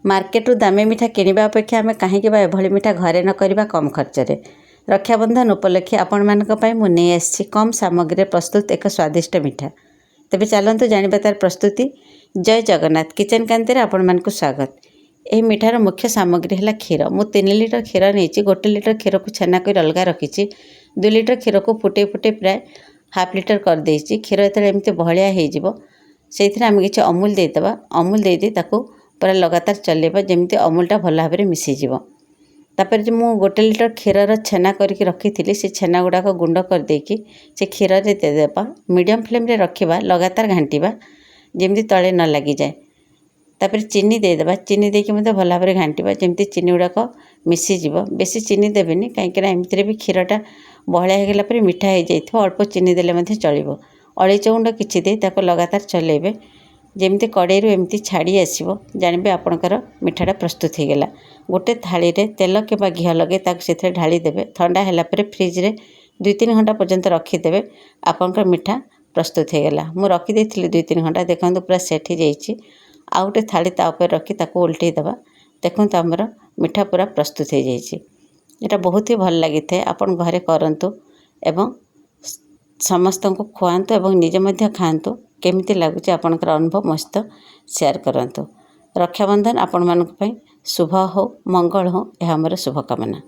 मार्केटू दामी मिठा किणवा अपेक्षा आम कहीं एभली मिठा घरे न करवा कम खर्चरे। रक्षाबंधन उपलक्षे आपण मु नहीं आसी कम सामग्री प्रस्तुत एक स्वादिष्ट मिठा। तेबे चलतु जानिबा तार प्रस्तुति। जय जगन्नाथ किचन कांति आपण मानकु स्वागत। यह मिठार मुख्य सामग्री है क्षीर। मु 3 लिटर क्षीर नहीं 1 लिटर क्षीर को छेना कर अलग रखी 2 लिटर क्षीर को फुटे फुटे प्राय हाफ लिटर कर देछि। क्षीर जो एमती बहलिया हो से आम कि अमूल देदेबा। अमूल दे पूरा लगातार चलेबा जमी अमूलटा भल भाव में मिसीज। तापर जो मु 1 लिटर क्षीर छेना करके रखी थी से छेना गुड़ाक गुंड कर देकी से क्षीर रे देदेबा। मीडियम फ्लेम रे रखिबा लगातार घांटिबा जमी तले न लगी जाए। तापर चीनी देदेबा। चीनी देकी मते भल भाव में घांटिबा जमी चीनी गुड़ाक मिसीज। बेसी चीनी देबेनी कहीं एमती भी क्षीरटा बहलिया हो गला मिठा हो जाए। अल्प चीनी देले चलो। अलैच गुंड किछि दे ताको लगातार चलेबे जमी कड़ाई एमती छाड़ी आसो जानवे आपणकर मिठाटा प्रस्तुत हो गला। गोटे थाली रे तेल कि घी लगे से ढाली देबे। ठंडा है फ्रिज रे 2-3 घंटा पर्यंत रखीदे। आपणकर मिठा प्रस्तुत हो गला। मु रखी 2-3 घंटा देखो पूरा सेट हो जाइए। आउ गोटे थाली तापर रखी उल्टे देवा। देखो आमर मिठा पूरा प्रस्तुत हो जाइए। यहाँ बहुत ही भल लगी था। आपण घरे करंतु एवं समस्त को खुआंतु एवं निजे मध्य खाआंतु। केमिति लगुच आपणकर अनुभव मस्त शेयर करंतु। रक्षाबंधन आपण मानक पई शुभ हो मंगल हो यह हमर शुभकामना।